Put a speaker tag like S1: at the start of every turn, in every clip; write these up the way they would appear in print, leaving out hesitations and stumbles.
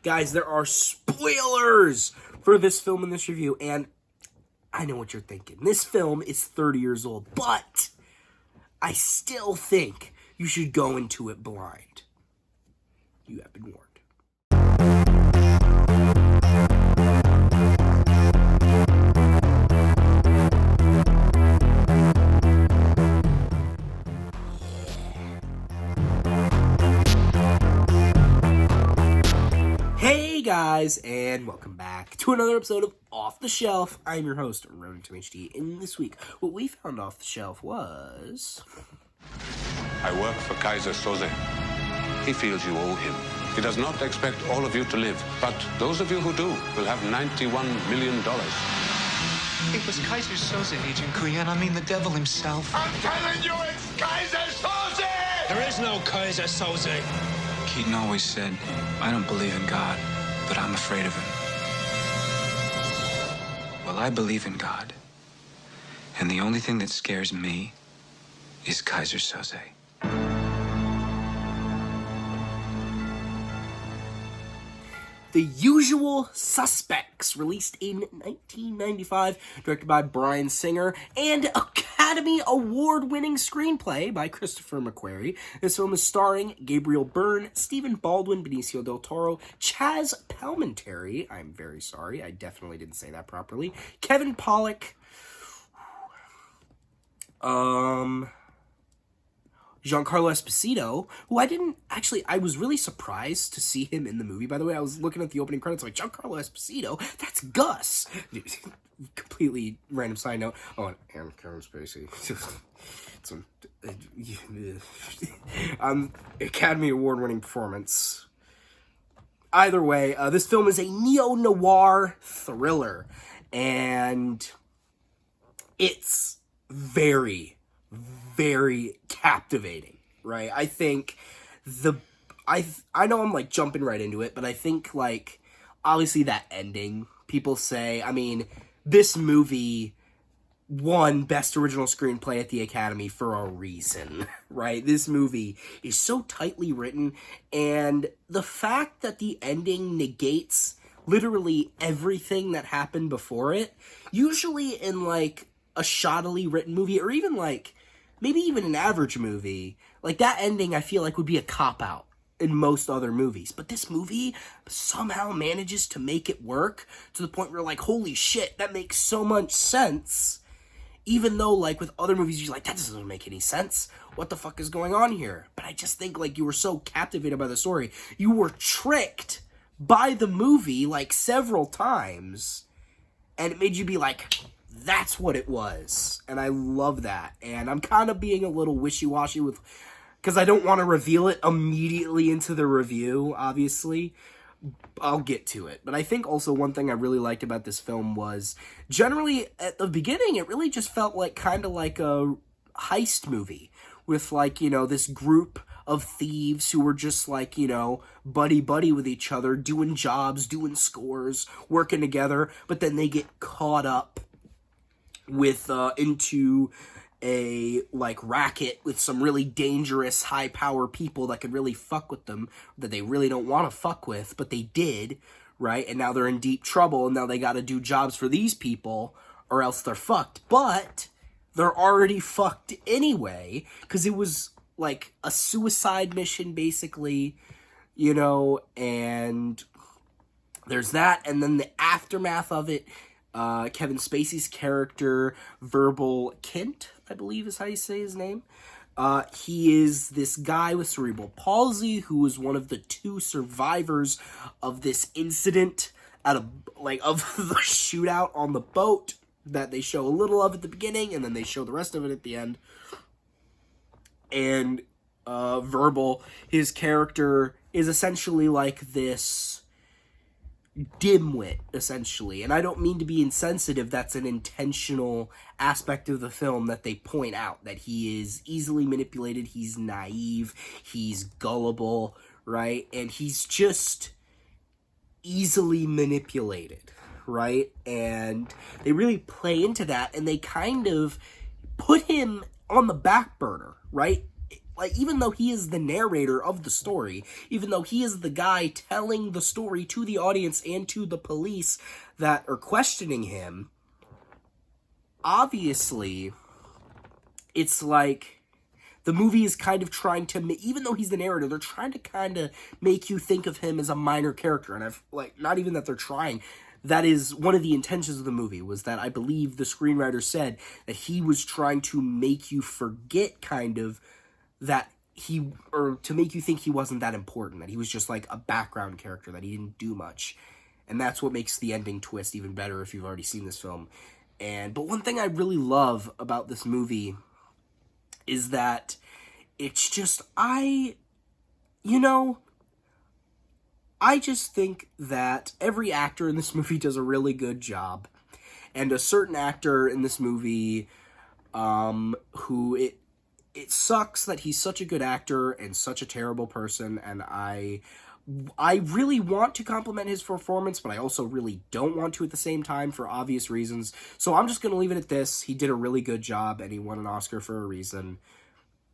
S1: Guys, there are spoilers for this film in this review, and I know what you're thinking. This film is 30 years old, but I still think you should go into it blind. You have been warned. Hey guys, and welcome back to another episode of Off the Shelf. I'm your host, Remington HD, and this week, what we found off the shelf was...
S2: I work for Kaiser Soze. He feels you owe him. He does not expect all of you to live, but those of you who do will have $91 million.
S3: It was Kaiser Soze, Agent Kuyan. I mean, the devil himself.
S2: I'm telling you, it's Kaiser Soze!
S4: There is no Kaiser Soze.
S3: Keaton always said, I don't believe in God, but I'm afraid of him. Well, I believe in God. And the only thing that scares me is Kaiser Soze.
S1: The Usual Suspects, released in 1995, directed by Bryan Singer, and Academy Award-winning screenplay by Christopher McQuarrie. This film is starring Gabriel, Byrne, Stephen Baldwin, Benicio del Toro, Chaz Palminteri, I'm very sorry, I definitely didn't say that properly, Kevin Pollak, Giancarlo Esposito, who I was really surprised to see him in the movie, by the way. I was looking at the opening credits, like, Giancarlo Esposito? That's Gus! Dude, completely random side note. Oh, and Kevin Spacey. Academy Award-winning performance. Either way, this film is a neo-noir thriller, and it's very, very captivating, right? I think I know I'm like jumping right into it, but I think like obviously that ending, people say, I mean, this movie won Best Original Screenplay at the Academy for a reason, right? This movie is so tightly written, and the fact that the ending negates literally everything that happened before it, usually in like a shoddily written movie, or even like maybe even an average movie, like that ending I feel like would be a cop-out in most other movies. But this movie somehow manages to make it work to the point where like, holy shit, that makes so much sense. Even though like with other movies, you're like, that doesn't make any sense. What the fuck is going on here? But I just think like you were so captivated by the story. You were tricked by the movie like several times. And it made you be like, that's what it was. And I love that. And I'm kind of being a little wishy-washy with, because I don't want to reveal it immediately into the review, obviously. I'll get to it. But I think also one thing I really liked about this film was, generally, at the beginning, it really just felt like kind of like a heist movie. With, like, you know, this group of thieves who were just, like, you know, buddy-buddy with each other, doing jobs, doing scores, working together. But then they get caught up with into a like racket with some really dangerous high power people that could really fuck with them, that they really don't want to fuck with, but they did, right? And now they're in deep trouble, and now they got to do jobs for these people or else they're fucked. But they're already fucked anyway, because it was like a suicide mission basically, you know, and there's that. And then the aftermath of it, Kevin Spacey's character, Verbal Kint, I believe is how you say his name. He is this guy with cerebral palsy who was one of the two survivors of this incident of the shootout on the boat that they show a little of at the beginning, and then they show the rest of it at the end. And Verbal, his character, is essentially like this dimwit, essentially. And I don't mean to be insensitive, that's an intentional aspect of the film that they point out, that he is easily manipulated, he's naive, he's gullible, right? And he's just easily manipulated, right? And they really play into that, and they kind of put him on the back burner, right? like, even though he is the narrator of the story, even though he is the guy telling the story to the audience and to the police that are questioning him, obviously, it's like, the movie is kind of trying to, even though he's the narrator, they're trying to kind of make you think of him as a minor character. And I've, like, not even that they're trying. That is one of the intentions of the movie, was that I believe the screenwriter said that he was trying to make you forget kind of that or to make you think he wasn't that important, that he was just like a background character, that he didn't do much. And that's what makes the ending twist even better if you've already seen this film. But one thing I really love about this movie is that it's just, I just think that every actor in this movie does a really good job. And a certain actor in this movie, who it sucks that he's such a good actor and such a terrible person, and I really want to compliment his performance, but I also really don't want to at the same time for obvious reasons. So I'm just going to leave it at this. He did a really good job, and he won an Oscar for a reason,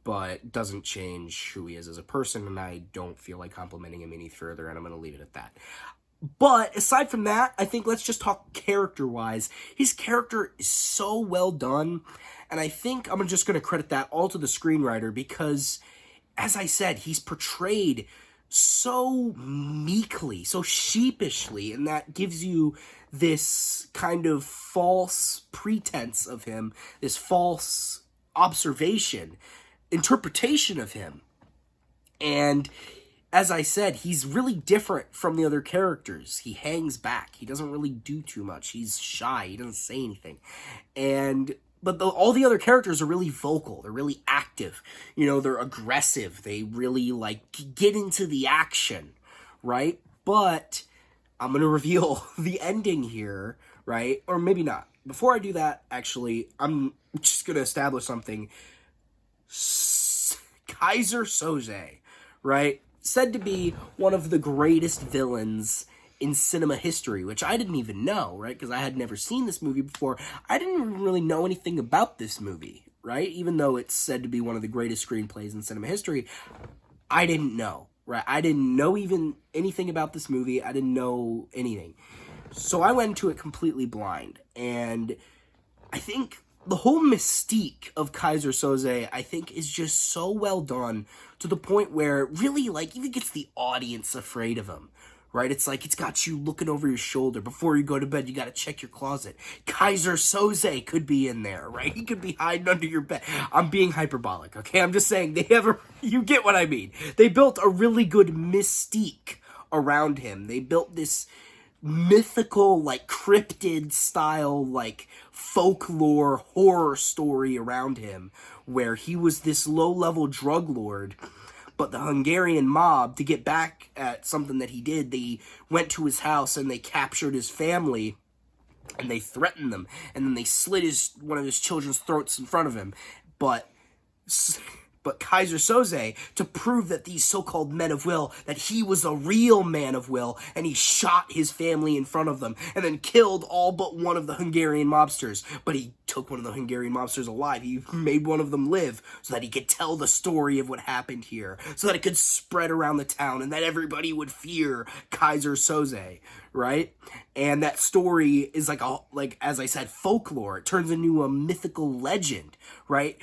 S1: but doesn't change who he is as a person, and I don't feel like complimenting him any further, and I'm going to leave it at that. But aside from that, I think let's just talk character-wise. His character is so well done, and I think I'm just going to credit that all to the screenwriter, because, as I said, he's portrayed so meekly, so sheepishly, and that gives you this kind of false pretense of him, this false interpretation of him. And as I said, he's really different from the other characters. He hangs back. He doesn't really do too much. He's shy. He doesn't say anything. But all the other characters are really vocal. They're really active. They're aggressive. They really, get into the action, right? But I'm going to reveal the ending here, right? Or maybe not. Before I do that, actually, I'm just going to establish something. Kaiser Soze, right? Said to be one of the greatest villains in cinema history, which I didn't even know, right? Because I had never seen this movie before. I didn't really know anything about this movie, right? Even though it's said to be one of the greatest screenplays in cinema history, I didn't know, right? I didn't know even anything about this movie. I didn't know anything. So I went into it completely blind. And I think the whole mystique of Kaiser Soze, I think, is just so well done to the point where it really, even gets the audience afraid of him. Right? It's like, it's got you looking over your shoulder. Before you go to bed, you gotta check your closet. Kaiser Soze could be in there, right? He could be hiding under your bed. I'm being hyperbolic, okay? I'm just saying, you get what I mean. They built a really good mystique around him. They built this mythical, cryptid style, folklore horror story around him, where he was this low-level drug lord. But the Hungarian mob, to get back at something that he did, they went to his house and they captured his family and they threatened them. And then they slit one of his children's throats in front of him. But Kaiser Soze, to prove that these so-called men of will, that he was a real man of will, and he shot his family in front of them, and then killed all but one of the Hungarian mobsters. But he took one of the Hungarian mobsters alive. He made one of them live, so that he could tell the story of what happened here, so that it could spread around the town, and that everybody would fear Kaiser Soze, right? And that story is as I said, folklore. It turns into a mythical legend, right?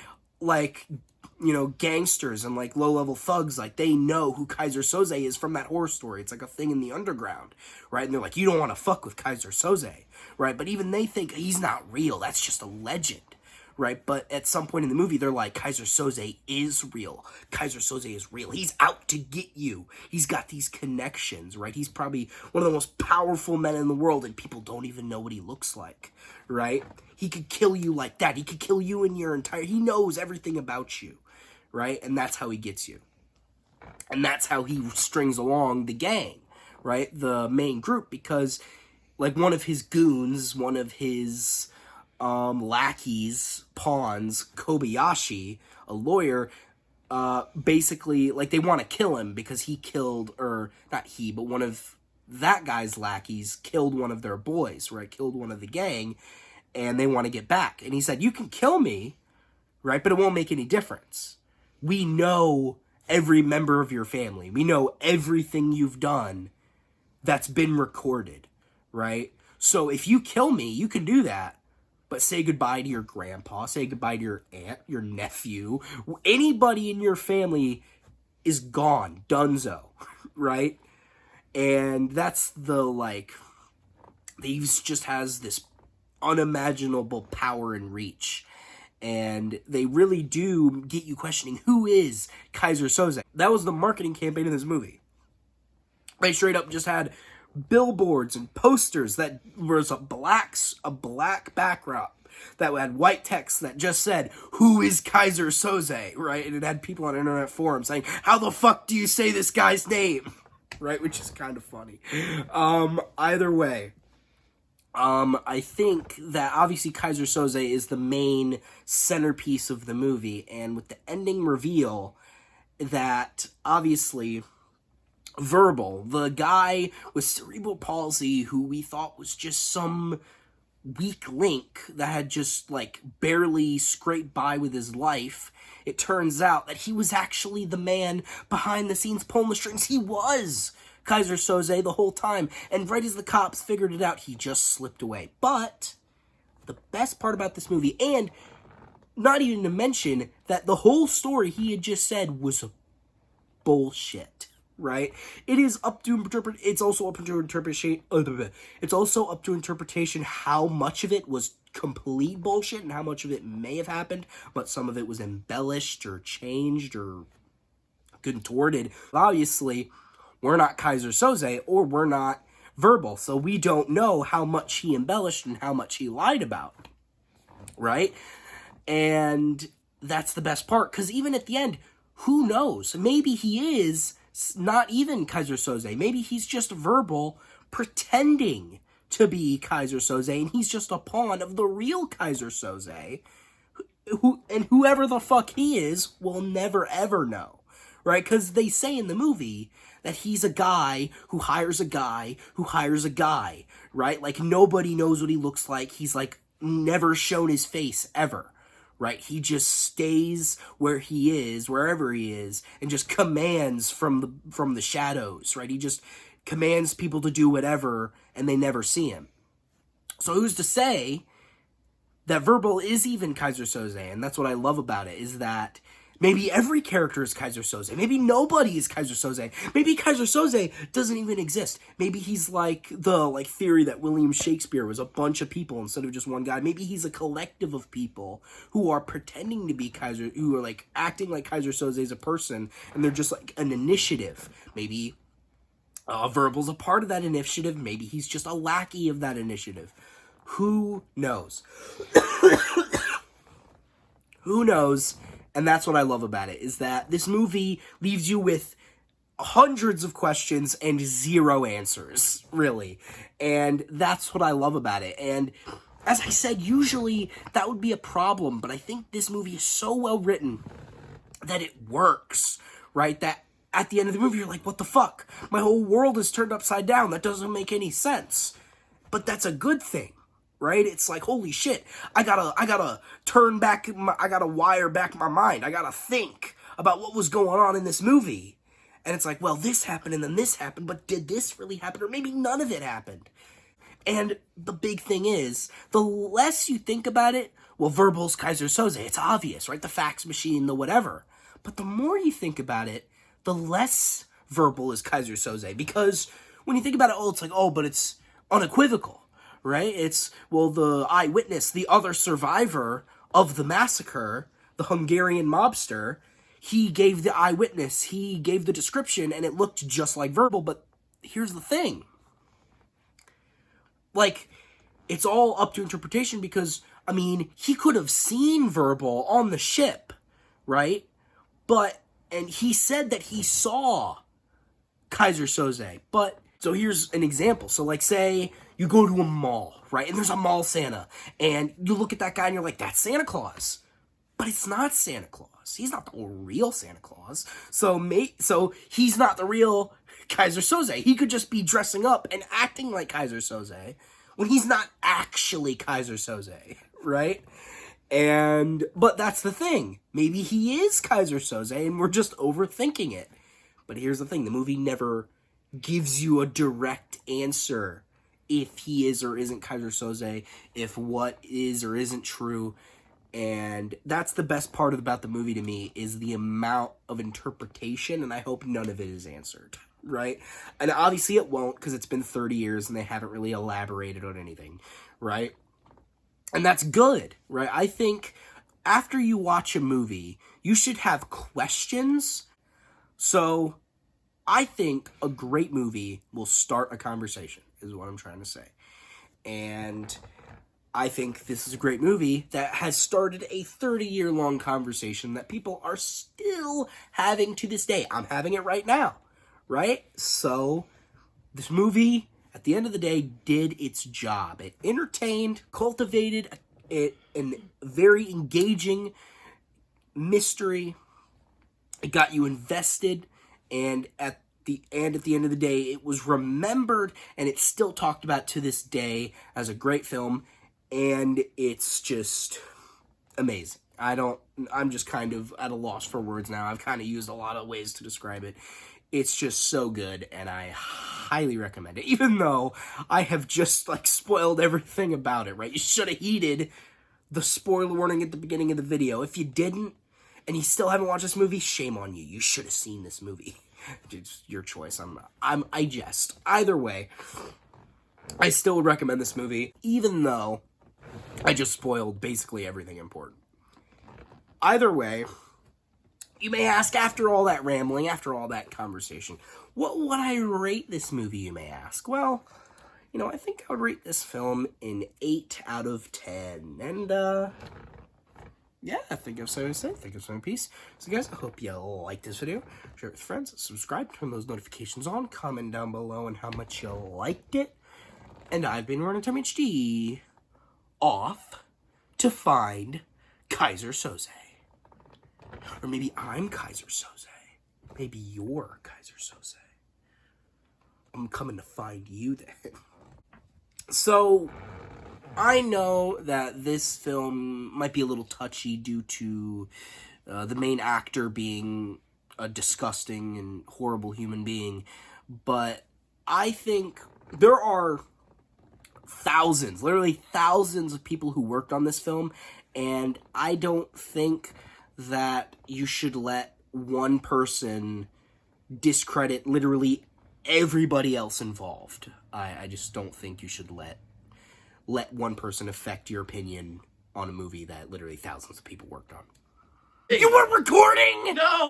S1: Gangsters and low-level thugs, they know who Kaiser Soze is from that horror story. It's like a thing in the underground, right? And they're like, you don't want to fuck with Kaiser Soze, right? But even they think he's not real. That's just a legend, right? But at some point in the movie, they're like, Kaiser Soze is real. Kaiser Soze is real. He's out to get you. He's got these connections, right? He's probably one of the most powerful men in the world, and people don't even know what he looks like, right? He could kill you like that. He could kill you in your he knows everything about you. Right? And that's how he gets you. And that's how he strings along the gang, right? The main group, because, one of his goons, one of his lackeys, pawns, Kobayashi, a lawyer, basically, they want to kill him because he killed, or not he, but one of that guy's lackeys killed one of their boys, right? Killed one of the gang, and they want to get back. And he said, you can kill me, right? But it won't make any difference. we know every member of your family. We know everything you've done that's been recorded, right? So if you kill me, you can do that, but say goodbye to your grandpa, say goodbye to your aunt, your nephew, anybody in your family is gone, donezo, right? And that's the, like, Thieves just has this unimaginable power and reach. And they really do get you questioning, who is Kaiser Soze? That was the marketing campaign of this movie. They straight up just had billboards and posters that was a black background that had white text that just said, who is Kaiser Soze, right? And it had people on internet forums saying, how the fuck do you say this guy's name? Right? Which is kind of funny. Either way, I think that obviously Kaiser Soze is the main centerpiece of the movie, and with the ending reveal that obviously Verbal, the guy with cerebral palsy who we thought was just some weak link that had just, like, barely scraped by with his life, it turns out that he was actually the man behind the scenes pulling the strings. He was Kaiser Soze the whole time, and right as the cops figured it out, he just slipped away. But the best part about this movie, and not even to mention that the whole story he had just said was bullshit, right? It is up to interpret. It's also up to interpretation. It's also up to interpretation how much of it was complete bullshit and how much of it may have happened, but some of it was embellished or changed or contorted. Obviously, we're not Kaiser Soze or we're not Verbal, so we don't know how much he embellished and how much he lied about, right? And that's the best part, because even at the end, who knows? Maybe he is not even Kaiser Soze. Maybe he's just Verbal pretending to be Kaiser Soze, and he's just a pawn of the real Kaiser Soze. And whoever the fuck he is will never ever know, right? Because they say in the movie that he's a guy who hires a guy who hires a guy, right? Like, nobody knows what he looks like. He's, like, never shown his face ever, right? He just stays where he is, wherever he is, and just commands from the shadows, right? He just commands people to do whatever, and they never see him. So who's to say that Verbal is even Kaiser Soze? And that's what I love about it, is that maybe every character is Kaiser Soze. Maybe nobody is Kaiser Soze. Maybe Kaiser Soze doesn't even exist. Maybe he's like the theory that William Shakespeare was a bunch of people instead of just one guy. Maybe he's a collective of people who are pretending to be Kaiser, who are like acting like Kaiser Soze is a person, and they're just like an initiative. Maybe Verbal's a part of that initiative. Maybe he's just a lackey of that initiative. Who knows? Who knows? And that's what I love about it, is that this movie leaves you with hundreds of questions and zero answers, really. And that's what I love about it. And as I said, usually that would be a problem, but I think this movie is so well written that it works, right? That at the end of the movie, you're like, what the fuck? My whole world is turned upside down. That doesn't make any sense. But that's a good thing, right? It's like, holy shit, I gotta turn back, I gotta wire back my mind. I gotta think about what was going on in this movie. And it's like, well, this happened and then this happened, but did this really happen? Or maybe none of it happened. And the big thing is, the less you think about it, well, Verbal's Kaiser Soze, it's obvious, right? The fax machine, the whatever. But the more you think about it, the less Verbal is Kaiser Soze. Because when you think about it, it's like, but it's unequivocal, right? It's, well, the eyewitness, the other survivor of the massacre, the Hungarian mobster, he gave the eyewitness, he gave the description, and it looked just like Verbal. But here's the thing. Like, it's all up to interpretation because, I mean, he could have seen Verbal on the ship, right? And he said that he saw Kaiser Soze. But, so here's an example. So, like, say you go to a mall, right? And there's a mall Santa. And you look at that guy and you're like, that's Santa Claus. But it's not Santa Claus. He's not the real Santa Claus. So he's not the real Kaiser Soze. He could just be dressing up and acting like Kaiser Soze when he's not actually Kaiser Soze, right? But that's the thing. Maybe he is Kaiser Soze and we're just overthinking it. But here's the thing. The movie never gives you a direct answer if he is or isn't Kaiser Soze, if what is or isn't true. And that's the best part about the movie to me, is the amount of interpretation, and I hope none of it is answered, right? And obviously it won't, because it's been 30 years and they haven't really elaborated on anything, right? And that's good, right? I think after you watch a movie, you should have questions. So I think a great movie will start a conversation, is what I'm trying to say. And I think this is a great movie that has started a 30-year-long conversation that people are still having to this day. I'm having it right now, right? So this movie, at the end of the day, did its job. It entertained, cultivated a very engaging mystery. It got you invested, and at the end of the day, it was remembered, and it's still talked about to this day as a great film, and it's just amazing. I'm just kind of at a loss for words now. I've kind of used a lot of ways to describe it. It's just so good, and I highly recommend it, even though I have just, spoiled everything about it, right? You should have heeded the spoiler warning at the beginning of the video. If you didn't, and you still haven't watched this movie, shame on you. You should have seen this movie. It's your choice. I jest. Either way, I still would recommend this movie, even though I just spoiled basically everything important. Either way, you may ask, after all that rambling, after all that conversation, what would I rate this movie, you may ask? Well, I think I would rate this film an 8 out of 10. And, yeah, I think I've said what I said. I think it's my piece. So, guys, I hope you liked this video. Share it with friends. Subscribe. Turn those notifications on. Comment down below on how much you liked it. And I've been Running Time HD, off to find Kaiser Soze. Or maybe I'm Kaiser Soze. Maybe you're Kaiser Soze. I'm coming to find you then. So, I know that this film might be a little touchy due to the main actor being a disgusting and horrible human being, but I think there are thousands, literally thousands of people who worked on this film, and I don't think that you should let one person discredit literally everybody else involved. I just don't think you should let one person affect your opinion on a movie that literally thousands of people worked on. You weren't recording? No!